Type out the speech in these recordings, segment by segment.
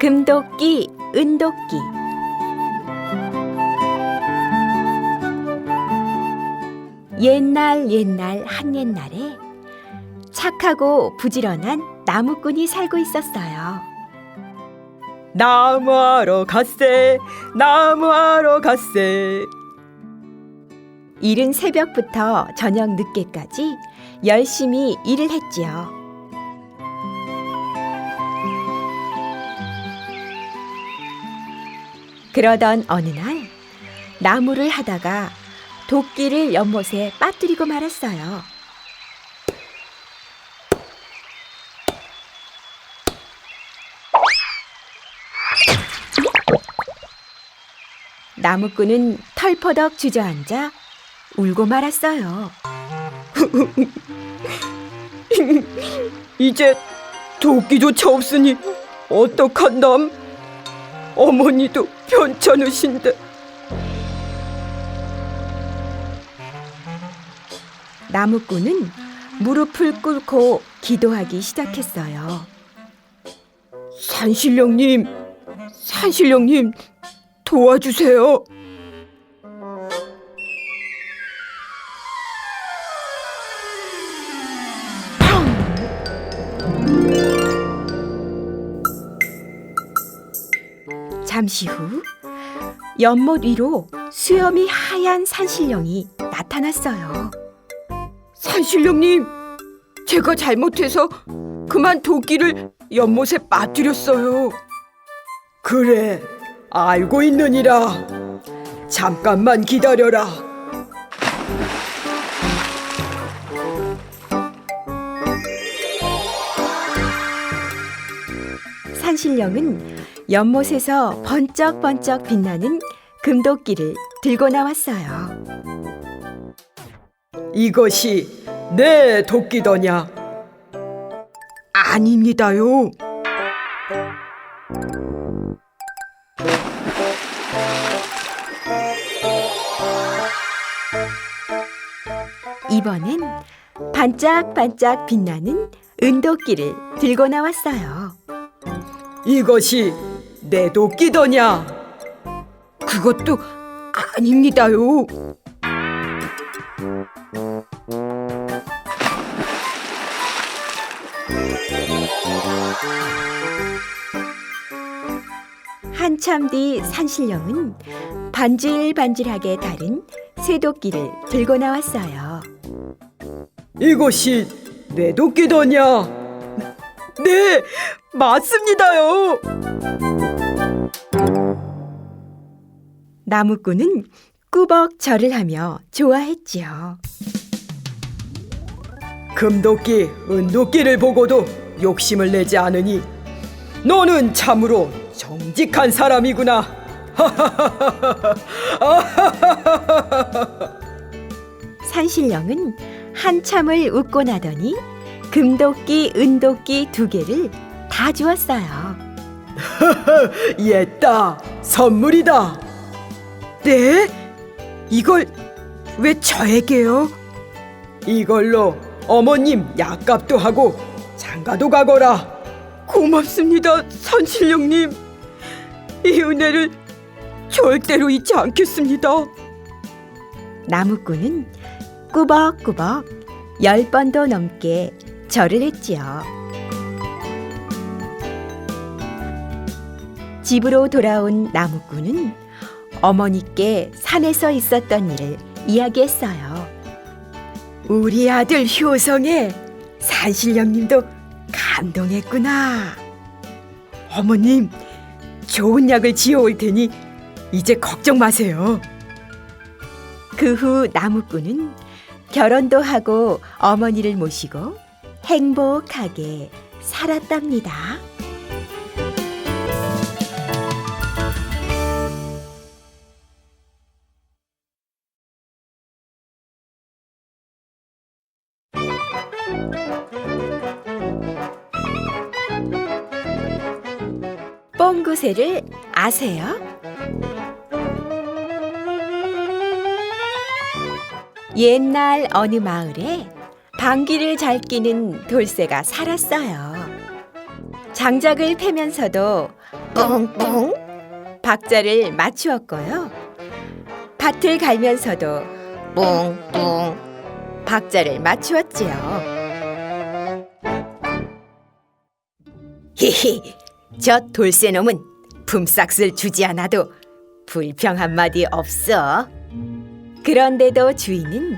금도끼, 은도끼. 옛날 한옛날에 착하고 부지런한 나무꾼이 살고 있었어요. 나무하러 갔세, 나무하러 갔세. 이른 새벽부터 저녁 늦게까지 열심히 일을 했지요. 그러던 어느 날 나무를 하다가 도끼를 연못에 빠뜨리고 말았어요. 나무꾼은 털퍼덕 주저앉아 울고 말았어요. 이제 도끼조차 없으니 어떡한담? 어머니도 편찮으신데. 나무꾼은 무릎을 꿇고 기도하기 시작했어요. 산신령님, 산신령님, 도와주세요. 잠시 후 연못 위로 수염이 하얀 산신령이 나타났어요. 산신령님, 제가 잘못해서 그만 도끼를 연못에 빠뜨렸어요. 그래, 알고 있느니라. 잠깐만 기다려라. 산신령은 연못에서 번쩍번쩍 빛나는 금도끼를 들고 나왔어요. 이것이 내 도끼더냐? 아닙니다요. 이번엔 반짝반짝 빛나는 은도끼를 들고 나왔어요. 이것이 내 도끼더냐? 그것도 아닙니다요. 한참 뒤 산신령은 반질반질하게 다른 쇠도끼를 들고 나왔어요. 이것이 내 도끼더냐? 네, 맞습니다요. 나무꾼은 꾸벅 절을 하며 좋아했지요. 금도끼, 은도끼를 보고도 욕심을 내지 않으니 너는 참으로 정직한 사람이구나. 산신령은 한참을 웃고 나더니 금도끼, 은도끼 2개를 다 주었어요. 옛다, 선물이다. 네? 이걸 왜 저에게요? 이걸로 어머님 약값도 하고 장가도 가거라. 고맙습니다, 산신령님. 이 은혜를 절대로 잊지 않겠습니다. 나무꾼은 꾸벅꾸벅 10번도 넘게 절을 했지요. 집으로 돌아온 나무꾼은 어머니께 산에서 있었던 일을 이야기했어요. 우리 아들 효성에 산신령님도 감동했구나. 어머님, 좋은 약을 지어올 테니 이제 걱정 마세요. 그 후 나무꾼은 결혼도 하고 어머니를 모시고 행복하게 살았답니다. 뽕구새를 아세요? 옛날 어느 마을에 방귀를 잘 뀌는 돌쇠가 살았어요. 장작을 패면서도 뿡뿡 박자를 맞추었고요. 밭을 갈면서도 뿡뿡 박자를 맞추었지요. 히히, 저 돌쇠놈은 품삯을 주지 않아도 불평 한마디 없어. 그런데도 주인은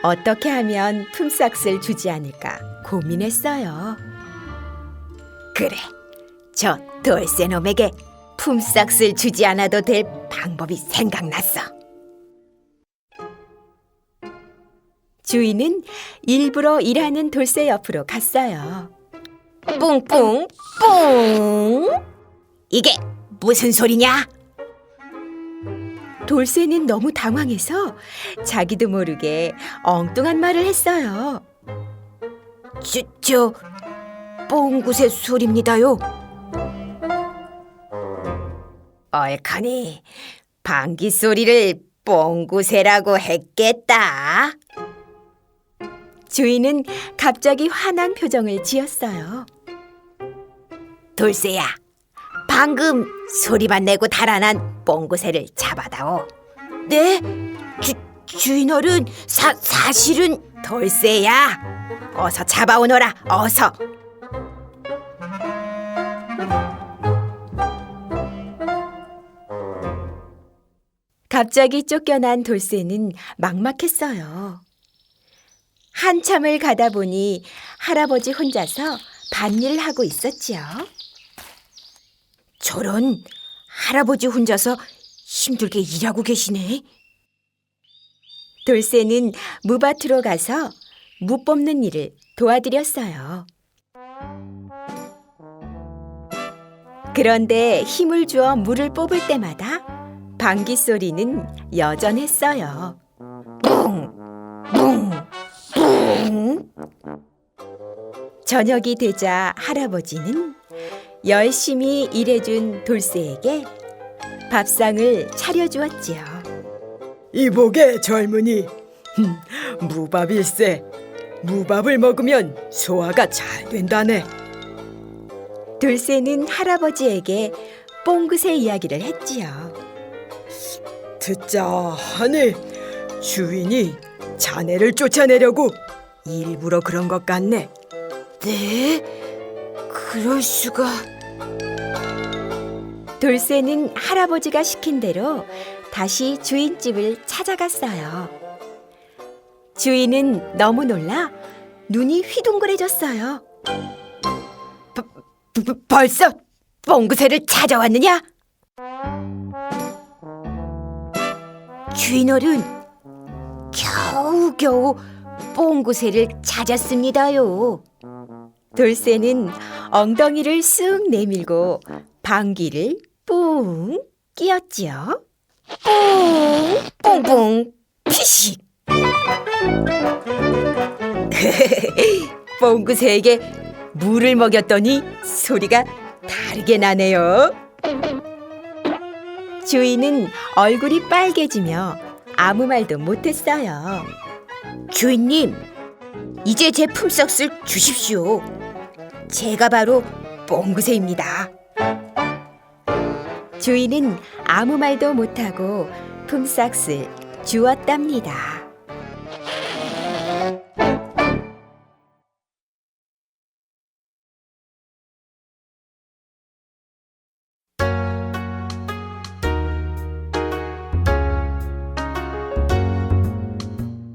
어떻게 하면 품삯을 주지 않을까 고민했어요. 그래, 저 돌쇠놈에게 품삯을 주지 않아도 될 방법이 생각났어. 주인은 일부러 일하는 돌쇠 옆으로 갔어요. 뿡뿡 뿡! 이게 무슨 소리냐? 돌쇠는 너무 당황해서 자기도 모르게 엉뚱한 말을 했어요. 저 뽕굿의 소리입니다요. 얼커니 방귀 소리를 뽕굿이라고 했겠다. 주인은 갑자기 화난 표정을 지었어요. 돌쇠야, 방금 소리만 내고 달아난 뽕구새를 잡아다오. 네? 주인어른, 사실은 돌쇠야. 어서 잡아오너라, 어서. 갑자기 쫓겨난 돌쇠는 막막했어요. 한참을 가다 보니 할아버지 혼자서 밭일을 하고 있었지요. 저런, 할아버지 혼자서 힘들게 일하고 계시네. 돌쇠는 무밭으로 가서 무 뽑는 일을 도와드렸어요. 그런데 힘을 주어 무를 뽑을 때마다 방귀 소리는 여전했어요. 뿡! 뿡! 뿡! 저녁이 되자 할아버지는 열심히 일해준 돌쇠에게 밥상을 차려주었지요. 이보게 젊은이, 무밥일세. 무밥을 먹으면 소화가 잘 된다네. 돌쇠는 할아버지에게 뽕굿의 이야기를 했지요. 듣자 하니 주인이 자네를 쫓아내려고 일부러 그런 것 같네. 네? 그럴 수가... 돌쇠는 할아버지가 시킨 대로 다시 주인집을 찾아갔어요. 주인은 너무 놀라 눈이 휘둥그레졌어요. 벌써 뽕구새를 찾아왔느냐? 주인어른, 겨우겨우 뽕구새를 찾았습니다요. 돌쇠는 엉덩이를 쓱 내밀고 방귀를 뿡 끼었지요. 뿡! 뿡뿡! 피식! 뽕구새에게 물을 먹였더니 소리가 다르게 나네요. 주인은 얼굴이 빨개지며 아무 말도 못했어요. 주인님, 이제 제 품삯을 주십시오. 제가 바로 뽕구새입니다. 주인은 아무 말도 못하고 품삯을 주었답니다.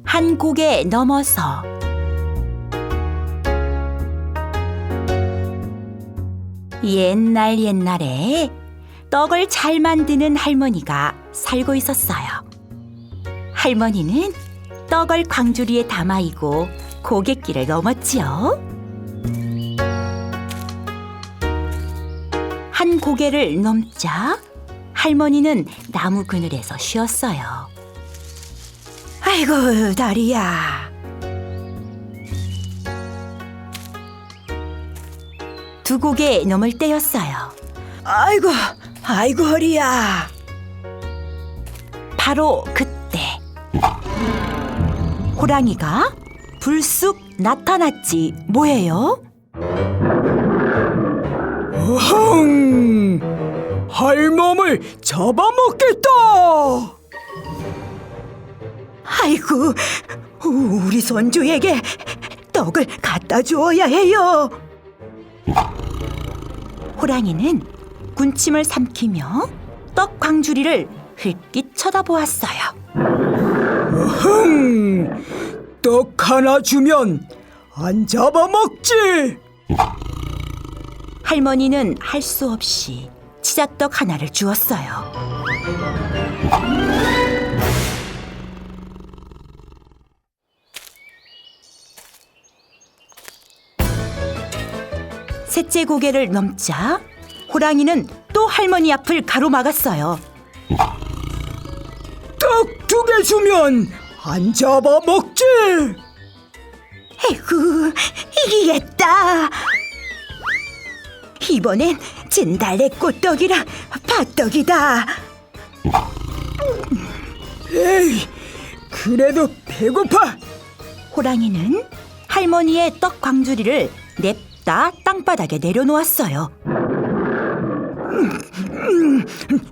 한 곡에 넘어서 옛날에 떡을 잘 만드는 할머니가 살고 있었어요. 할머니는 떡을 광주리에 담아이고 고갯길을 넘었지요. 한 고개를 넘자 할머니는 나무 그늘에서 쉬었어요. 아이고, 다리야. 두 고개 넘을 때였어요. 아이고 허리야. 바로 그때 호랑이가 불쑥 나타났지 뭐예요? 어흥! 할멈을 잡아먹겠다. 아이고, 우리 손주에게 떡을 갖다 주어야 해요. 호랑이는 군침을 삼키며 떡 광주리를 흘낏 쳐다보았어요. 떡 하나 주면 안 잡아먹지. 할머니는 할 수 없이 치자떡 하나를 주었어요. 셋째 고개를 넘자 호랑이는 또 할머니 앞을 가로막았어요. 떡 2개 주면 안 잡아먹지. 에구, 이기겠다. 이번엔 진달래꽃떡이랑 팥떡이다. 에이, 그래도 배고파. 호랑이는 할머니의 떡 광주리를 냅다 땅바닥에 내려놓았어요.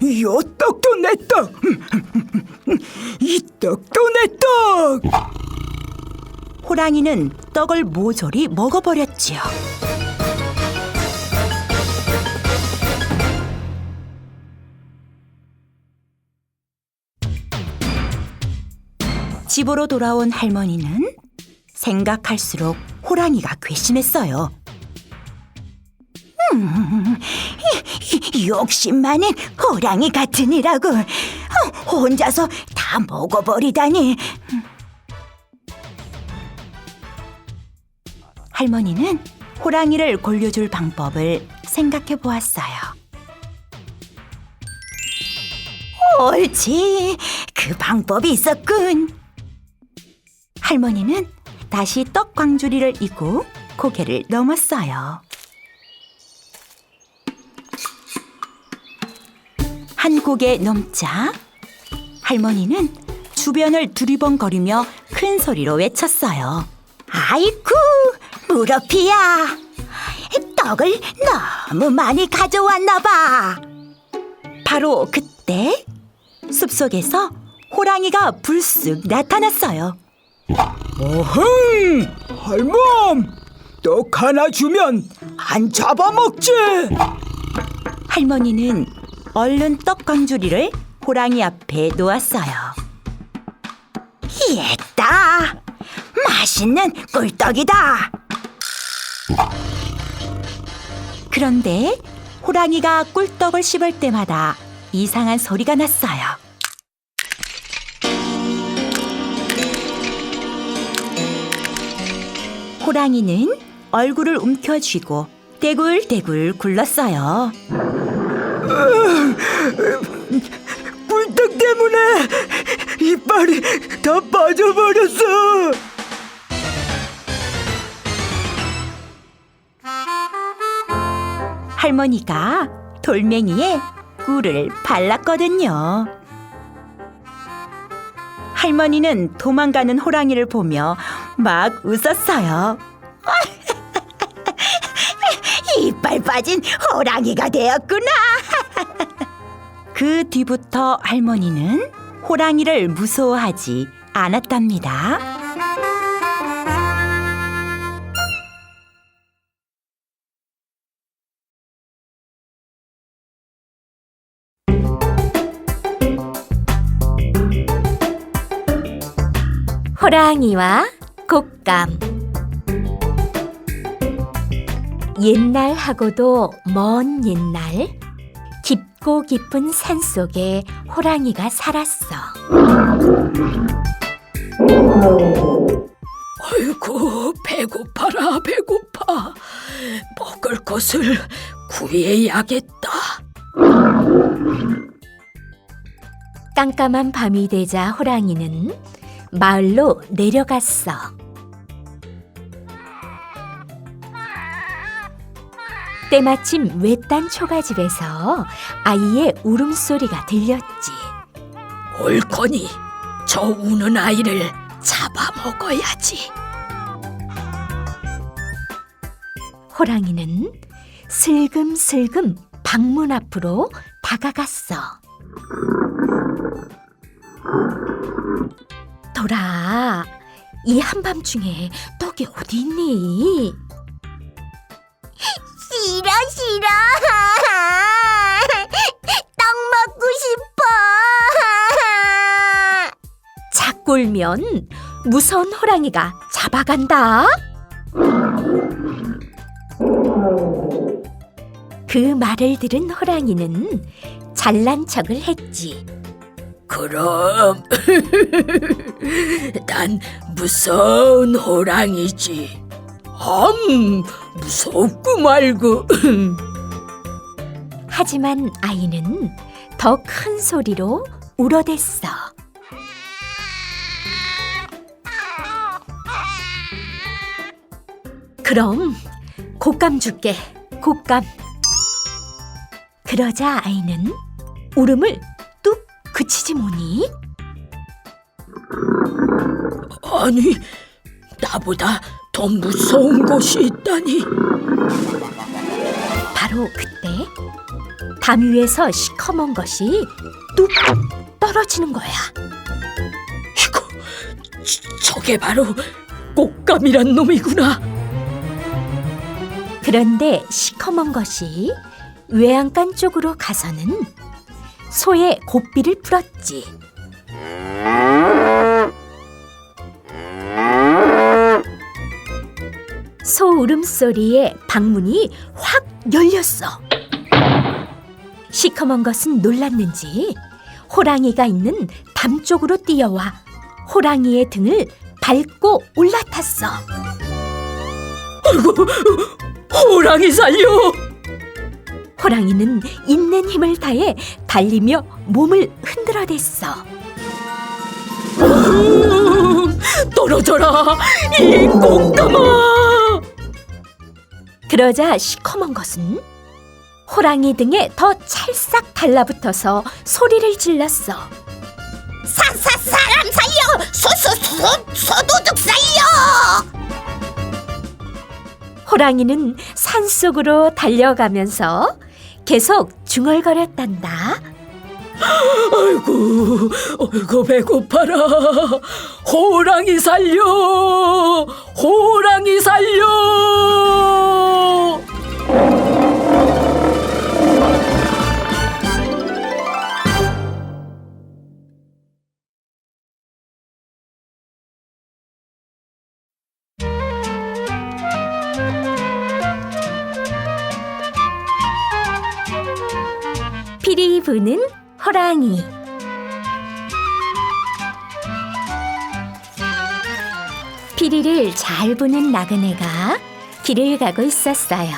이 떡도 내 떡. 이 떡도 내 떡. 호랑이는 떡을 모조리 먹어버렸지요. 집으로 돌아온 할머니는 생각할수록 호랑이가 괘씸했어요. 욕심 많은 호랑이 같으니라고 혼자서 다 먹어버리다니. 할머니는 호랑이를 골려줄 방법을 생각해 보았어요. 옳지, 그 방법이 있었군. 할머니는 다시 떡 광주리를 이고 고개를 넘었어요. 한 고개 넘자 할머니는 주변을 두리번거리며 큰 소리로 외쳤어요. 아이쿠, 무릎이야. 떡을 너무 많이 가져왔나 봐. 바로 그때 숲속에서 호랑이가 불쑥 나타났어요. 어흥, 할멈, 떡 하나 주면 안 잡아먹지. 할머니는 얼른 떡 광주리를 호랑이 앞에 놓았어요. 이했다, 맛있는 꿀떡이다. 그런데 호랑이가 꿀떡을 씹을 때마다 이상한 소리가 났어요. 호랑이는 얼굴을 움켜쥐고 대굴대굴 굴렀어요. 꿀떡 때문에 이빨이 다 빠져버렸어. 할머니가 돌멩이에 꿀을 발랐거든요. 할머니는 도망가는 호랑이를 보며 막 웃었어요. 이빨 빠진 호랑이가 되었구나. 그 뒤부터 할머니는 호랑이를 무서워하지 않았답니다. 호랑이와 곶감. 옛날하고도 먼 옛날, 깊고 깊은 산속에 호랑이가 살았어. 아이고, 배고파라 배고파. 먹을 것을 구해야겠다. 깜깜한 밤이 되자 호랑이는 마을로 내려갔어. 때마침 외딴 초가집에서 아이의 울음소리가 들렸지. 옳거니 저 우는 아이를 잡아먹어야지. 호랑이는 슬금슬금 방문 앞으로 다가갔어. 돌아, 이 한밤중에 떡이 어디 있니? 싫어, 싫어. 떡 먹고 싶어. 자꾸 울면 무서운 호랑이가 잡아간다. 그 말을 들은 호랑이는 잘난 척을 했지. 그럼 난 무서운 호랑이지. 무섭고 말고. 하지만 아이는 더 큰 소리로 울어댔어. 그럼 곶감 줄게, 곶감. 그러자 아이는 울음을 뚝 그치지 뭐니? 아니, 나보다 더 무서운 것이 있다니. 바로 그때 담 위에서 시커먼 것이 뚝 떨어지는 거야. 이거, 저게 바로 곶감이란 놈이구나. 그런데 시커먼 것이 외양간 쪽으로 가서는 소의 고삐를 풀었지. 소 울음소리에 방문이 확 열렸어. 시커먼 것은 놀랐는지 호랑이가 있는 담 쪽으로 뛰어와 호랑이의 등을 밟고 올라탔어. 아이고, 호랑이 살려! 호랑이는 있는 힘을 다해 달리며 몸을 흔들어댔어. 떨어져라, 이 곶감아! 그러자 시커먼 것은 호랑이 등에 더 찰싹 달라붙어서 소리를 질렀어. 사람 살려! 소도둑 살려! 호랑이는 산속으로 달려가면서 계속 중얼거렸단다. 아이고, 배고파라. 호랑이 살려! 호랑이 살려! 피리 부는 호랑이. 피리를 잘 부는 나그네가 길을 가고 있었어요.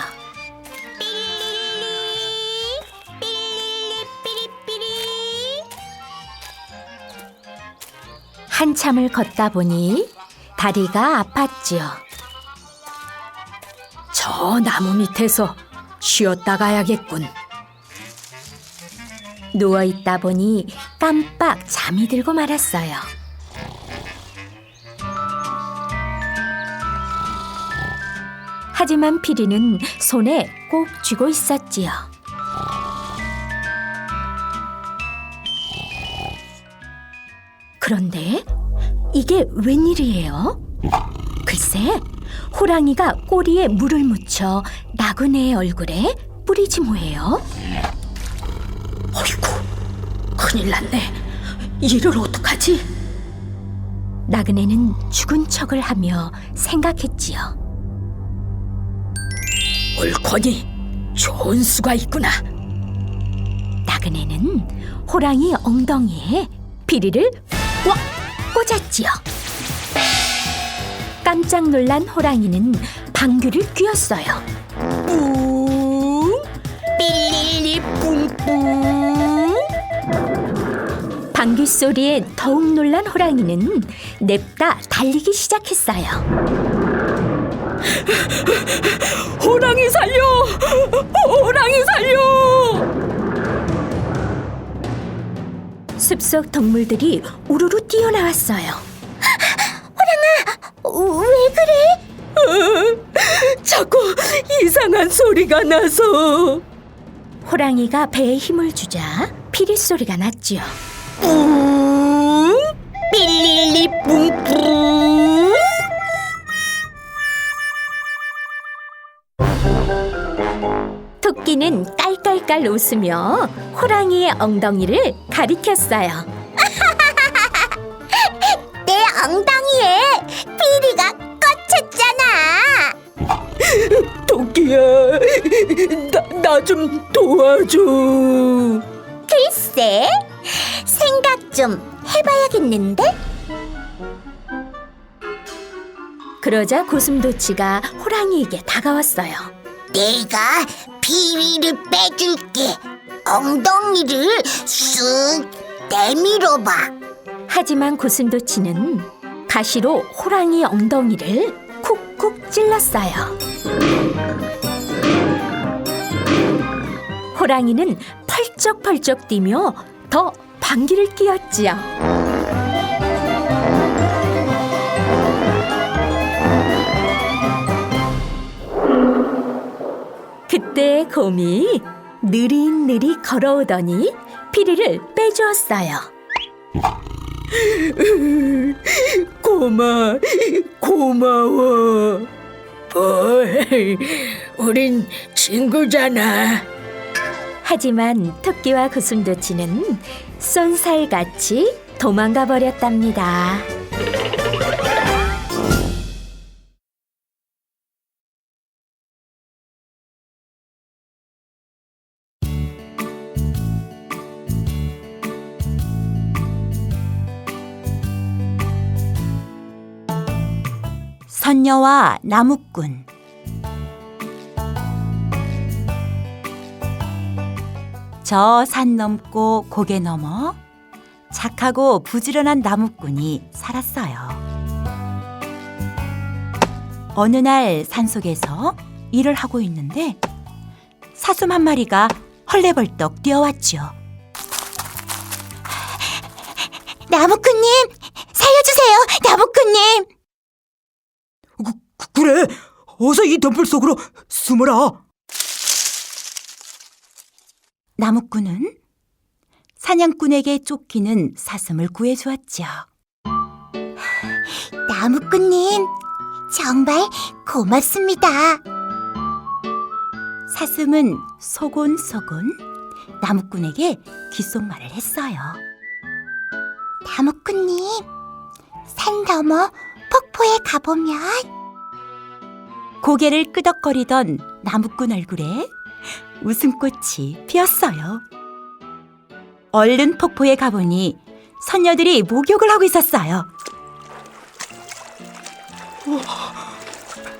한참을 걷다 보니 다리가 아팠지요. 저 나무 밑에서 쉬었다 가야겠군. 누워있다 보니 깜빡 잠이 들고 말았어요. 하지만 피리는 손에 꼭 쥐고 있었지요. 그런데 이게 웬일이에요? 글쎄, 호랑이가 꼬리에 물을 묻혀 나그네의 얼굴에 뿌리지 뭐예요? 어이구, 큰일 났네. 이를 어떡하지? 나그네는 죽은 척을 하며 생각했지요. 옳거니 좋은 수가 있구나. 나그네는 호랑이 엉덩이에 피리를 꽉 꽂았지요. 깜짝 놀란 호랑이는 방귀를 뀌었어요. 삐리리 뿡뿡. 방귀 소리에 더욱 놀란 호랑이는 냅다 달리기 시작했어요. 호랑이 살려! 호랑이 살려! 숲속 동물들이 우르르 뛰어나왔어요. 왜 그래? 자꾸 이상한 소리가 나서. 호랑이가 배에 힘을 주자 피리 소리가 났지요. 삐리리 뿡뿡. 토끼는 깔깔깔 웃으며 호랑이의 엉덩이를 가리켰어요. 내 엉덩이에 피리가 꽂혔잖아. 토끼야, 나 좀 도와줘. 글쎄, 생각 좀 해봐야겠는데? 그러자 고슴도치가 호랑이에게 다가왔어요. 내가 피리를 빼줄게. 엉덩이를 쑥 내밀어봐. 하지만 고슴도치는 가시로 호랑이 엉덩이를 쿡쿡 찔렀어요. 호랑이는 펄쩍펄쩍 뛰며 더 방귀를 뀌었지요. 그때 곰이 느릿느릿 걸어오더니 피리를 빼주었어요. 고마워. 우린 친구잖아. 하지만 토끼와 고슴도치는 쏜살같이 도망가 버렸답니다. 선녀와 나무꾼. 저 산 넘고 고개 넘어 착하고 부지런한 나무꾼이 살았어요. 어느 날 산속에서 일을 하고 있는데 사슴 한 마리가 헐레벌떡 뛰어왔죠. 나무꾼님, 살려주세요, 나무꾼님. 그래, 어서 이 덤불 속으로 숨어라. 나무꾼은 사냥꾼에게 쫓기는 사슴을 구해주었죠. 나무꾼님, 정말 고맙습니다. 사슴은 소곤소곤 나무꾼에게 귓속말을 했어요. 나무꾼님, 산 너머 폭포에 가보면 고개를 끄덕거리던 나무꾼 얼굴에 웃음꽃이 피었어요. 얼른 폭포에 가보니 선녀들이 목욕을 하고 있었어요.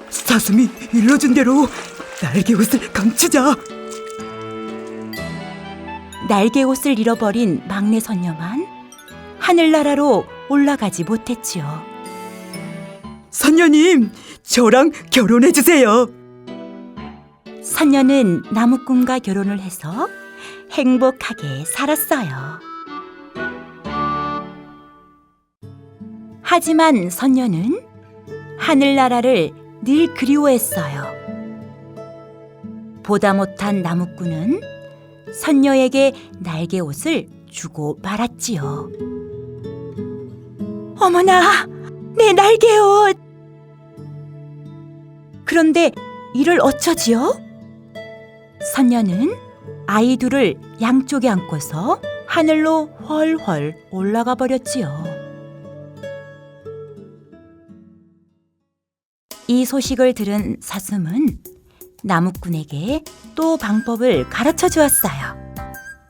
사슴이 일러준 대로 날개옷을 감추자. 날개옷을 잃어버린 막내 선녀만 하늘나라로 올라가지 못했지요. 선녀님, 저랑 결혼해 주세요. 선녀는 나무꾼과 결혼을 해서 행복하게 살았어요. 하지만 선녀는 하늘나라를 늘 그리워했어요. 보다 못한 나무꾼은 선녀에게 날개옷을 주고 말았지요. 어머나, 내 날개옷! 그런데 이를 어쩌지요? 선녀는 아이 둘을 양쪽에 안고서 하늘로 훨훨 올라가 버렸지요. 이 소식을 들은 사슴은 나무꾼에게 또 방법을 가르쳐 주었어요.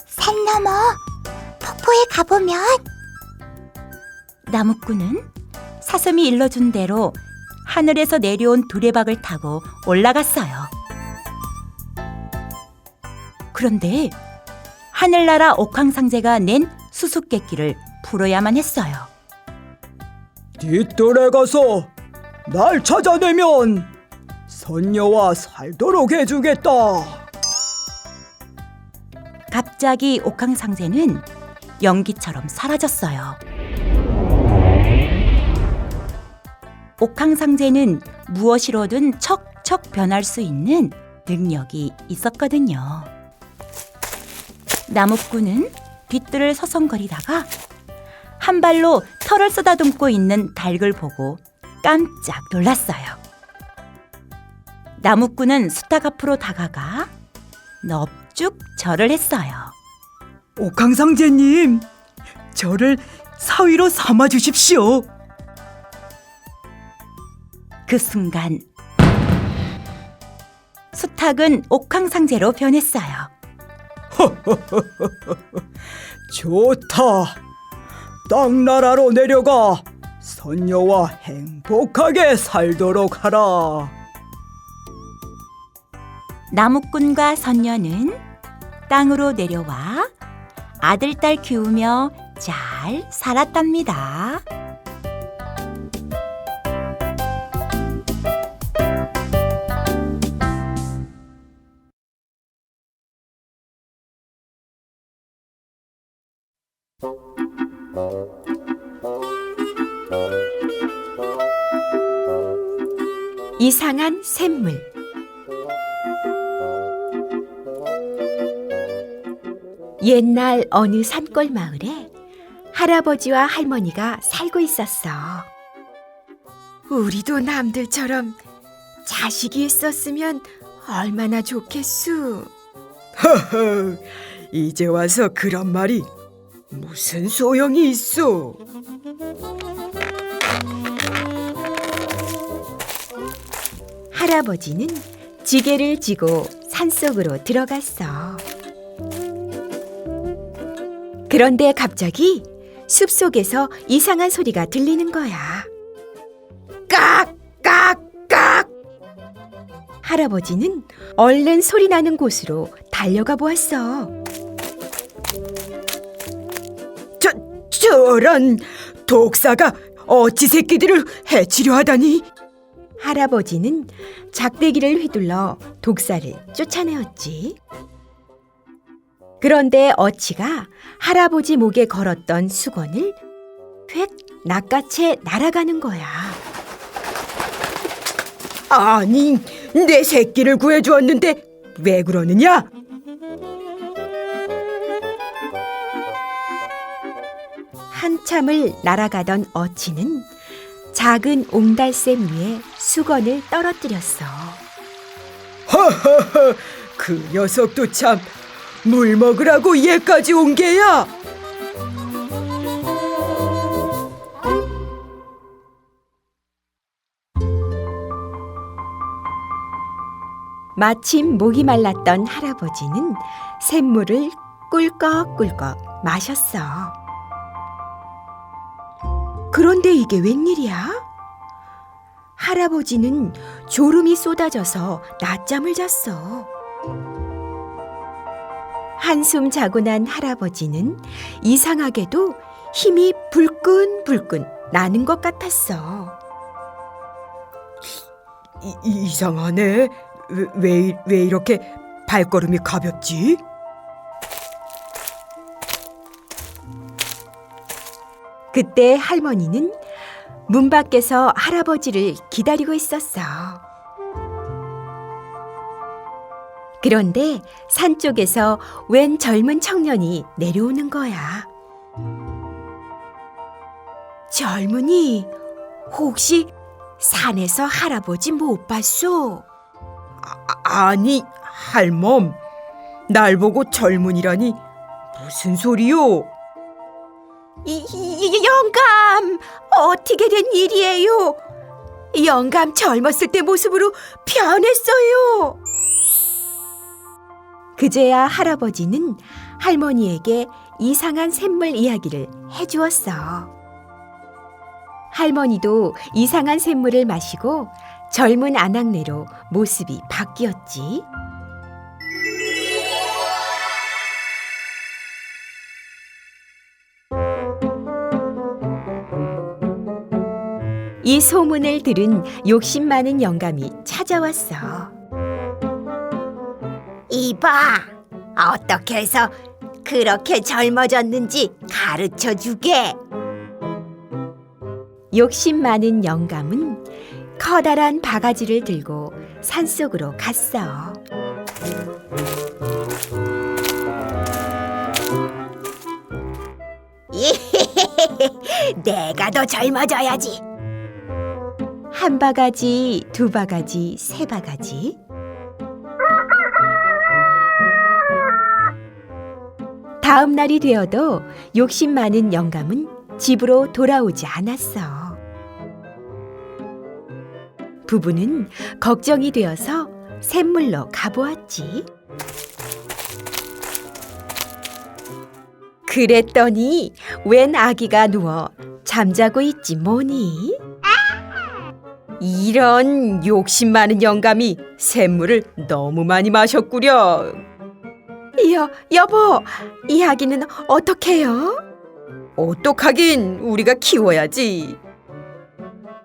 산 너머 폭포에 가보면 나무꾼은 사슴이 일러준 대로 하늘에서 내려온 두레박을 타고 올라갔어요. 그런데 하늘나라 옥황상제가 낸 수수께끼를 풀어야만 했어요. 뒷뜰에 가서 날 찾아내면 선녀와 살도록 해주겠다. 갑자기 옥황상제는 연기처럼 사라졌어요. 옥황상제는 무엇이로든 척척 변할 수 있는 능력이 있었거든요. 나무꾼은 뒤뜰을 서성거리다가 한 발로 털을 쓰다듬고 있는 닭을 보고 깜짝 놀랐어요. 나무꾼은 수탉 앞으로 다가가 넙죽 절을 했어요. 옥황상제님, 저를 사위로 삼아 주십시오. 그 순간 수탉은 옥황상제로 변했어요. 좋다. 땅나라로 내려가 선녀와 행복하게 살도록 하라. 나무꾼과 선녀는 땅으로 내려와 아들, 딸 키우며 잘 살았답니다. 이상한 샘물. 옛날 어느 산골 마을에 할아버지와 할머니가 살고 있었어. 우리도 남들처럼 자식이 있었으면 얼마나 좋겠수. 허허, 이제 와서 그런 말이 무슨 소용이 있어? 할아버지는 지게를 지고 산속으로 들어갔어. 그런데 갑자기 숲속에서 이상한 소리가 들리는 거야. 깍깍깍! 할아버지는 얼른 소리 나는 곳으로 달려가 보았어. 저런 독사가 어치 새끼들을 해치려 하다니. 할아버지는 작대기를 휘둘러 독사를 쫓아내었지. 그런데 어치가 할아버지 목에 걸었던 수건을 휙 낚아채 날아가는 거야. 아니, 내 새끼를 구해주었는데 왜 그러느냐? 한참을 날아가던 어치는 작은 옹달샘 위에 수건을 떨어뜨렸어. 허허허, 그 녀석도 참 물 먹으라고 얘까지 온 게야. 마침 목이 말랐던 할아버지는 샘물을 꿀꺽꿀꺽 마셨어. 그런데 이게 웬일이야? 할아버지는 졸음이 쏟아져서 낮잠을 잤어. 한숨 자고 난 할아버지는 이상하게도 힘이 불끈불끈 나는 것 같았어. 이상하네. 왜 이렇게 발걸음이 가볍지? 그때 할머니는 문 밖에서 할아버지를 기다리고 있었어. 그런데 산 쪽에서 웬 젊은 청년이 내려오는 거야. 젊은이, 혹시 산에서 할아버지 못 봤소? 아니, 할멈. 날 보고 젊은이라니 무슨 소리요? 영감, 어떻게 된 일이에요? 영감 젊었을 때 모습으로 변했어요. 그제야 할아버지는 할머니에게 이상한 샘물 이야기를 해주었어. 할머니도 이상한 샘물을 마시고 젊은 아낙네로 모습이 바뀌었지. 이 소문을 들은 욕심 많은 영감이 찾아왔어. 이봐, 어떻게 해서 그렇게 젊어졌는지 가르쳐 주게. 욕심 많은 영감은 커다란 바가지를 들고 산속으로 갔어. 내가 더 젊어져야지. 한 바가지, 두 바가지, 세 바가지. 다음 날이 되어도 욕심 많은 영감은 집으로 돌아오지 않았어. 부부는 걱정이 되어서 샘물로 가보았지. 그랬더니 웬 아기가 누워 잠자고 있지 뭐니? 이런 욕심 많은 영감이 샘물을 너무 많이 마셨구려. 여보, 이 아기는 어떡해요? 어떡하긴 우리가 키워야지.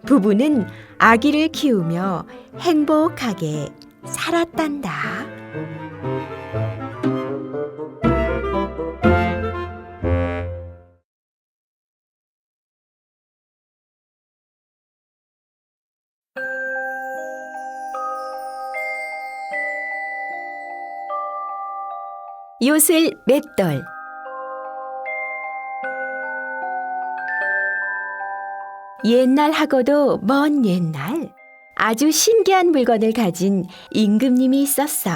부부는 아기를 키우며 행복하게 살았단다. 요술 맷돌. 옛날하고도 먼 옛날 아주 신기한 물건을 가진 임금님이 있었어.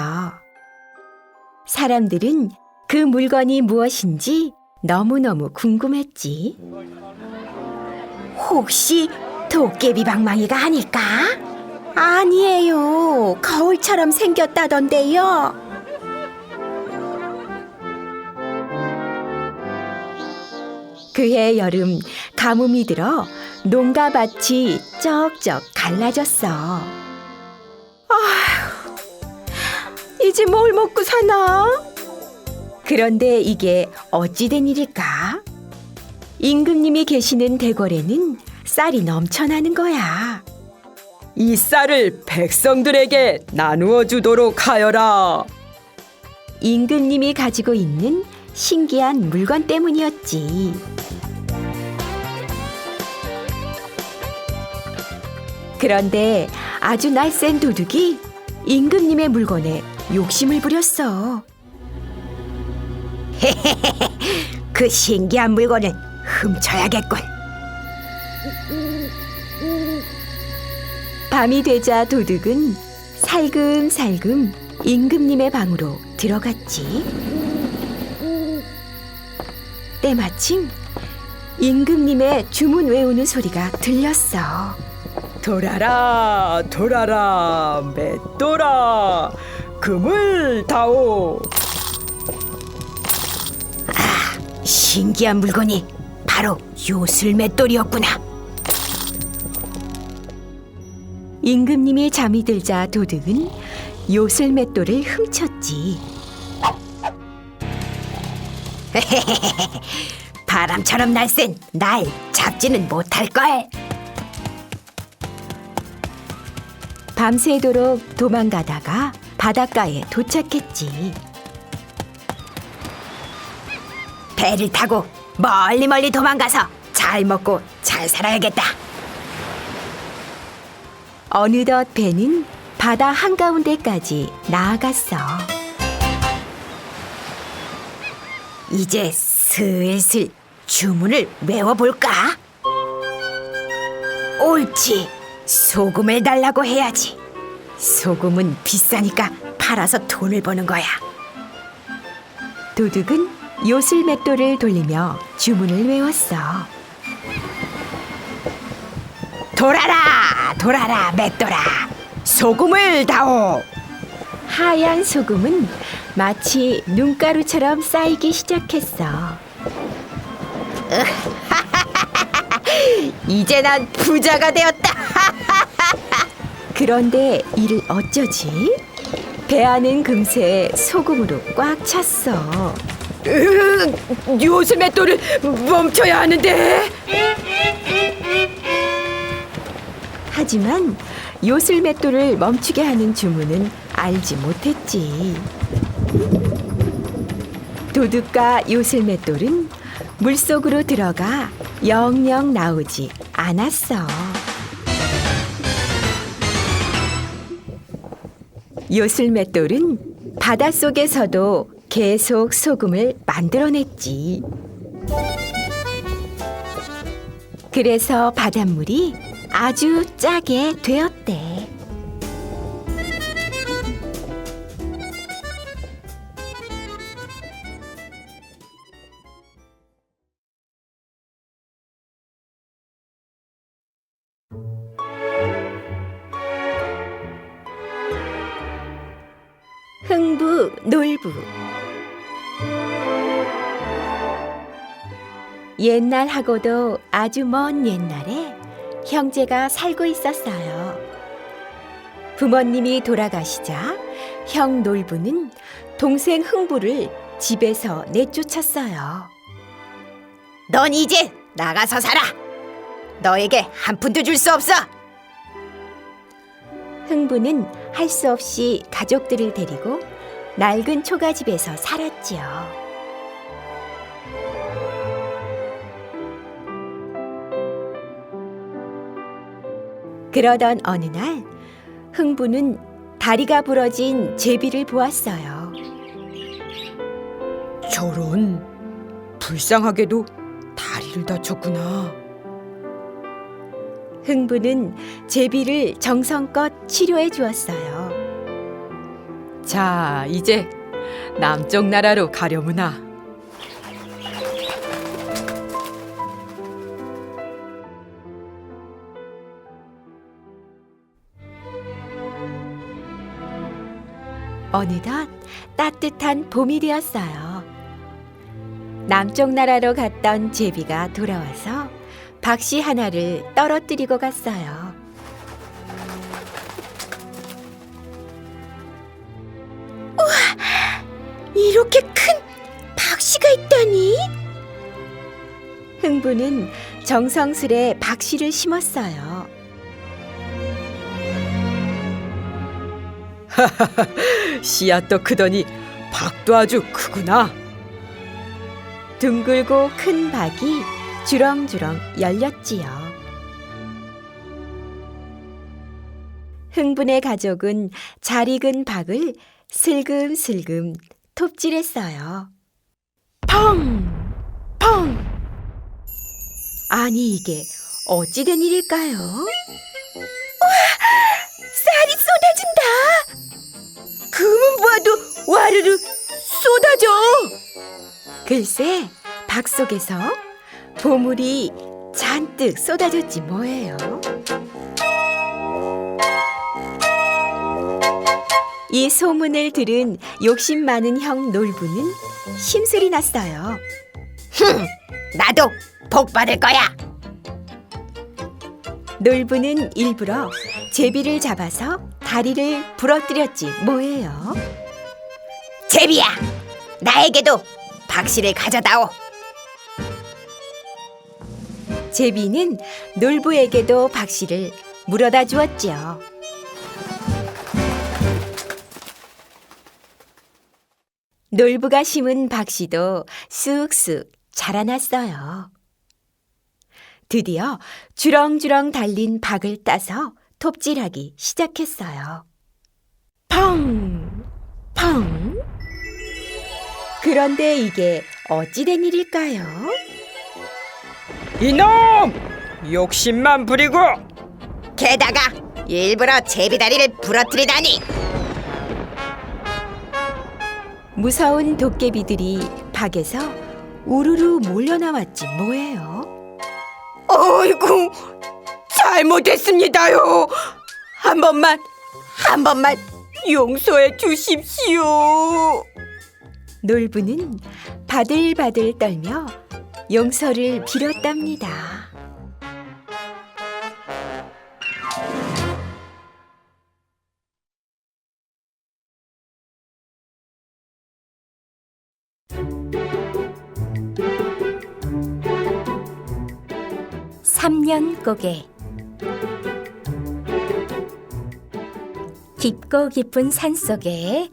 사람들은 그 물건이 무엇인지 너무너무 궁금했지. 혹시 도깨비 방망이가 아닐까? 아니에요. 거울처럼 생겼다던데요. 그해 여름 가뭄이 들어 농가밭이 쩍쩍 갈라졌어. 아휴, 이제 뭘 먹고 사나? 그런데 이게 어찌된 일일까? 임금님이 계시는 대궐에는 쌀이 넘쳐나는 거야. 이 쌀을 백성들에게 나누어 주도록 하여라. 임금님이 가지고 있는 신기한 물건 때문이었지. 그런데 아주 날쌘 도둑이 임금님의 물건에 욕심을 부렸어. 그 신기한 물건을 훔쳐야겠군. 밤이 되자 도둑은 살금살금 임금님의 방으로 들어갔지. 때마침 임금님의 주문 외우는 소리가 들렸어. 돌아라 돌아라 맷돌아 금을 다오. 아, 신기한 물건이 바로 요술 맷돌이었구나. 임금님이 잠이 들자 도둑은 요술 맷돌을 훔쳤지. 바람처럼 날쌘 날 잡지는 못할걸. 밤새도록 도망가다가 바닷가에 도착했지. 배를 타고 멀리 도망가서 잘 먹고 잘 살아야겠다. 어느덧 배는 바다 한가운데까지 나아갔어. 이제 슬슬 주문을 외워볼까? 옳지, 소금을 달라고 해야지. 소금은 비싸니까 팔아서 돈을 버는 거야. 도둑은 요술 맷돌을 돌리며 주문을 외웠어. 돌아라 돌아라 맷돌아 소금을 다오. 하얀 소금은 마치 눈가루처럼 쌓이기 시작했어. 이제 난 부자가 되었다. 그런데 이를 어쩌지? 배 안은 금세 소금으로 꽉 찼어. 요술 맷돌을 멈춰야 하는데. 하지만 요술 맷돌을 멈추게 하는 주문은 알지 못했지. 도둑과 요술 맷돌은 물속으로 들어가 영영 나오지 않았어. 요술 맷돌은 바닷속에서도 계속 소금을 만들어냈지. 그래서 바닷물이 아주 짜게 되었대. 흥부 놀부. 옛날하고도 아주 먼 옛날에 형제가 살고 있었어요. 부모님이 돌아가시자 형 놀부는 동생 흥부를 집에서 내쫓았어요. 넌 이제 나가서 살아. 너에게 한 푼도 줄 수 없어. 흥부는 할 수 없이 가족들을 데리고 낡은 초가집에서 살았지요. 그러던 어느 날 흥부는 다리가 부러진 제비를 보았어요. 저런, 불쌍하게도 다리를 다쳤구나. 흥부는 제비를 정성껏 치료해 주었어요. 자, 이제 남쪽 나라로 가려무나. 어느덧 따뜻한 봄이 되었어요. 남쪽 나라로 갔던 제비가 돌아와서 박씨 하나를 떨어뜨리고 갔어요. 이렇게 큰 박씨가 있다니? 흥부는 정성스레 박씨를 심었어요. 씨앗도 크더니 박도 아주 크구나. 둥글고 큰 박이 주렁주렁 열렸지요. 흥분의 가족은 잘 익은 박을 슬금슬금 톱질했어요. 펑! 펑! 아니 이게 어찌된 일일까요? 쌀이 쏟아진다. 그만 봐도 와르르 쏟아져. 글쎄, 박 속에서 보물이 잔뜩 쏟아졌지 뭐예요. 이 소문을 들은 욕심 많은 형 놀부는 심술이 났어요. 나도 복 받을 거야. 놀부는 일부러 제비를 잡아서 다리를 부러뜨렸지 뭐예요. 제비야, 나에게도 박씨를 가져다오. 제비는 놀부에게도 박씨를 물어다 주었지요. 놀부가 심은 박씨도 쑥쑥 자라났어요. 드디어 주렁주렁 달린 박을 따서 톱질하기 시작했어요. 펑! 펑! 그런데 이게 어찌된 일일까요? 이놈! 욕심만 부리고! 게다가 일부러 제비다리를 부러뜨리다니! 무서운 도깨비들이 박에서 우르르 몰려나왔지 뭐예요. 어이구, 잘못했습니다요. 한 번만 용서해 주십시오. 놀부는 바들바들 떨며 용서를 빌었답니다. 삼년고개. 깊고 깊은 산속에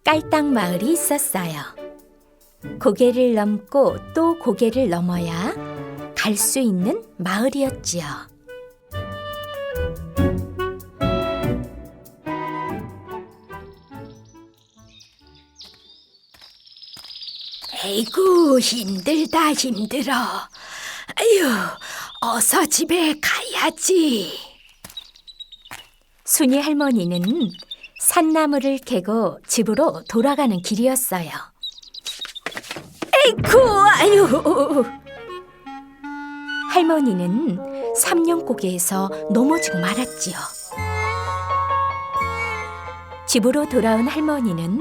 깔딱 마을이 있었어요. 고개를 넘고 또 고개를 넘어야 갈 수 있는 마을이었지요. 에이구, 힘들다 힘들어. 아휴, 어서 집에 가야지. 순이 할머니는 산나무를 캐고 집으로 돌아가는 길이었어요. 에이쿠, 아유! 할머니는 삼룡고개에서 넘어지고 말았지요. 집으로 돌아온 할머니는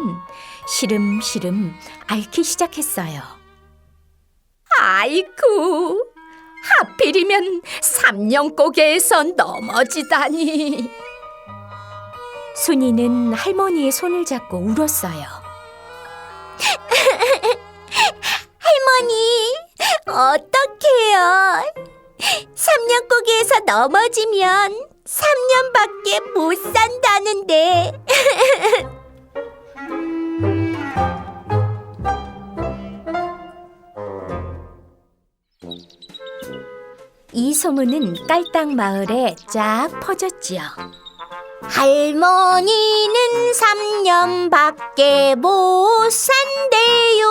시름시름 앓기 시작했어요. 아이쿠, 하필이면 삼룡고개에서 넘어지다니. 순이는 할머니의 손을 잡고 울었어요. 할머니, 어떡해요? 삼년고기에서 넘어지면 3년밖에 못 산다는데. 이 소문은 깔딱 마을에 쫙 퍼졌지요. 할머니는 3년밖에 못 산대요.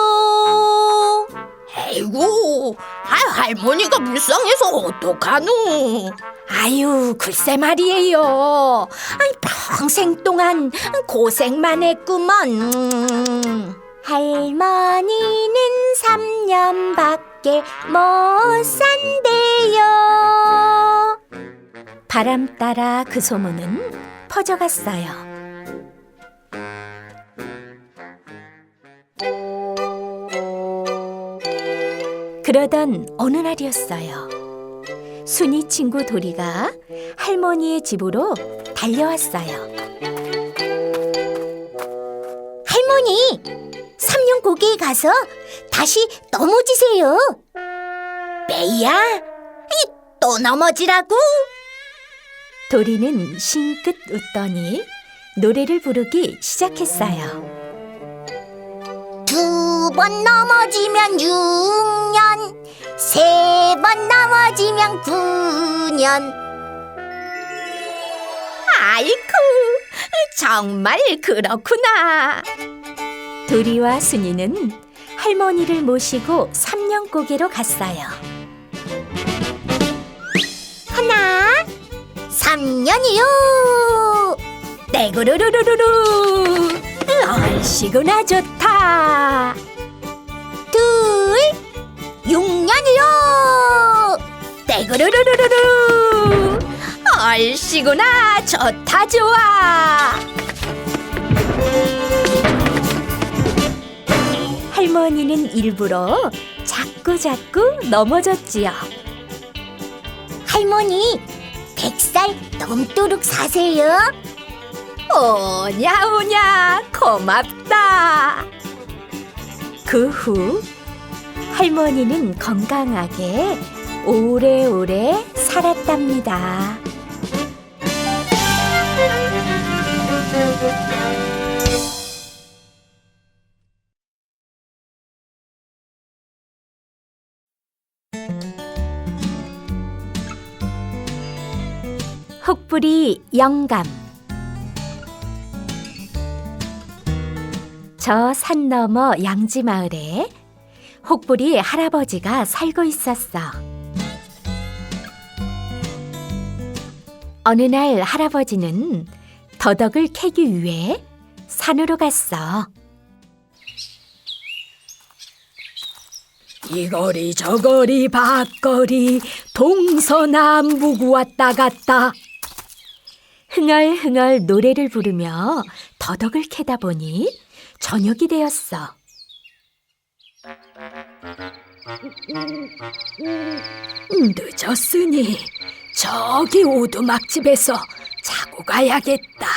에이구, 할머니가 불쌍해서 어떡하노? 아유, 글쎄 말이에요. 아니, 평생 동안 고생만 했구먼. 할머니는 3년밖에 못 산대요. 바람 따라 그 소문은 퍼져갔어요. 그러던 어느 날이었어요. 순이 친구 도리가 할머니의 집으로 달려왔어요. 할머니, 삼룡고기에 가서 다시 넘어지세요. 메이야, 또 넘어지라고? 도리는 싱긋 웃더니 노래를 부르기 시작했어요. 2번 넘어지면 6년, 3번 넘어지면 9년. 아이쿠, 정말 그렇구나. 도리와 순이는 할머니를 모시고 삼년고개로 갔어요. 하나, 3년이요. 떼구르르르르르, 얼씨구나 좋다. 둘, 6년이요. 떼구르르르르르, 얼씨구나 좋다 좋아. 할머니는 일부러 자꾸 넘어졌지요. 할머니, 100살 넘도록 사세요. 오냐 고맙다. 그 후 할머니는 건강하게 오래오래 살았답니다. 혹부리 영감. 저 산 너머 양지 마을에 혹부리 할아버지가 살고 있었어. 어느 날 할아버지는 더덕을 캐기 위해 산으로 갔어. 이거리 저거리 밖거리 동서남북 왔다 갔다. 흥얼흥얼 노래를 부르며 더덕을 캐다 보니 저녁이 되었어. 늦었으니 저기 오두막집에서 자고 가야겠다.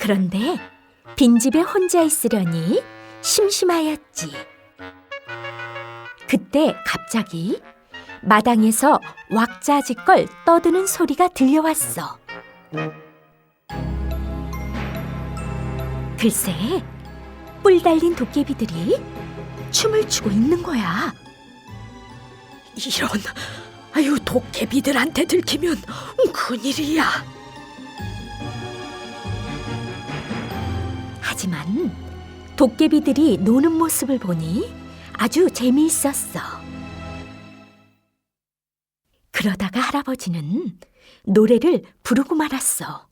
그런데 빈집에 혼자 있으려니 심심하였지. 그때 갑자기 마당에서 왁자지껄 떠드는 소리가 들려왔어. 글쎄, 뿔 달린 도깨비들이 춤을 추고 있는 거야. 이런, 아유, 도깨비들한테 들키면 큰일이야. 하지만 도깨비들이 노는 모습을 보니 아주 재미있었어. 그러다가 할아버지는 노래를 부르고 말았어.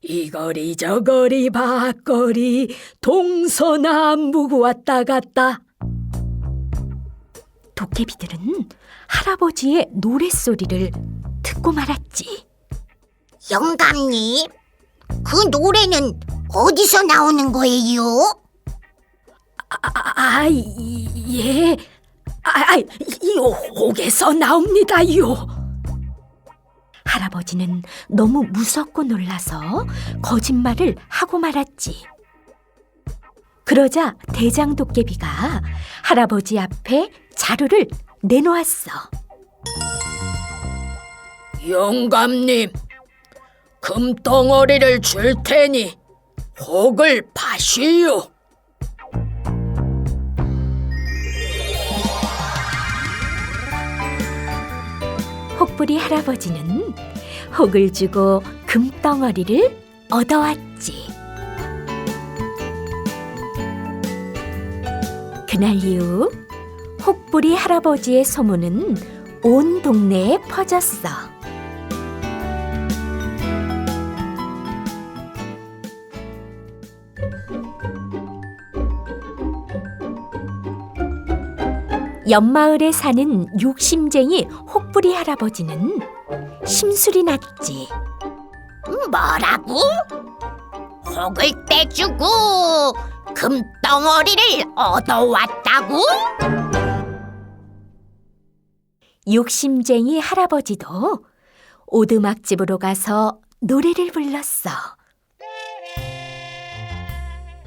이거리 저거리 밖거리 동서남북 왔다 갔다. 도깨비들은 할아버지의 노랫소리를 듣고 말았지. 영감님, 그 노래는 어디서 나오는 거예요? 예. 이 옥에서 나옵니다요. 할아버지는 너무 무섭고 놀라서 거짓말을 하고 말았지. 그러자 대장 도깨비가 할아버지 앞에 자루를 내놓았어. 영감님, 금덩어리를 줄 테니 혹을 파시오. 혹부리 할아버지는 혹을 주고 금덩어리를 얻어왔지. 그날 이후 혹부리 할아버지의 소문은 온 동네에 퍼졌어. 옆마을에 사는 욕심쟁이 혹부리 할아버지는 심술이 났지. 뭐라고? 혹을 떼주고 금덩어리를 얻어왔다고? 욕심쟁이 할아버지도 오두막집으로 가서 노래를 불렀어.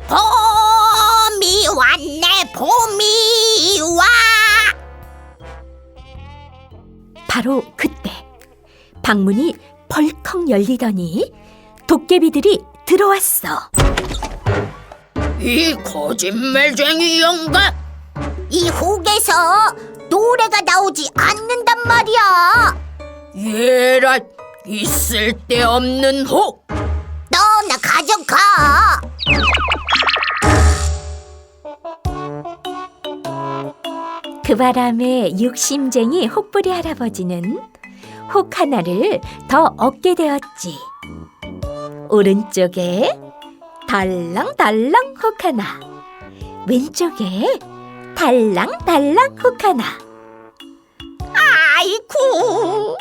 봄이 왔네, 봄이 와. 바로 그때 방문이 벌컥 열리더니 도깨비들이 들어왔어. 이 거짓말쟁이 영감, 이 혹에서 노래가 나오지 않는단 말이야. 얘란 이 쓸데없는 혹. 너나 가져가. 그 바람에 욕심쟁이 혹부리 할아버지는 혹 하나를 더 얻게 되었지. 오른쪽에 달랑달랑 혹 하나, 왼쪽에 달랑달랑 혹 하나. 아이쿠,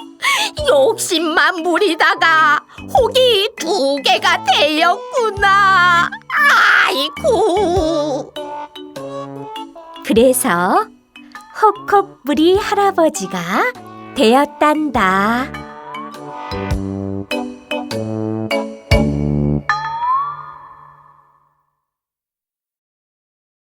욕심만 부리다가 혹이 2개가 되었구나. 아이쿠. 그래서 혹혹부리 할아버지가 되었단다.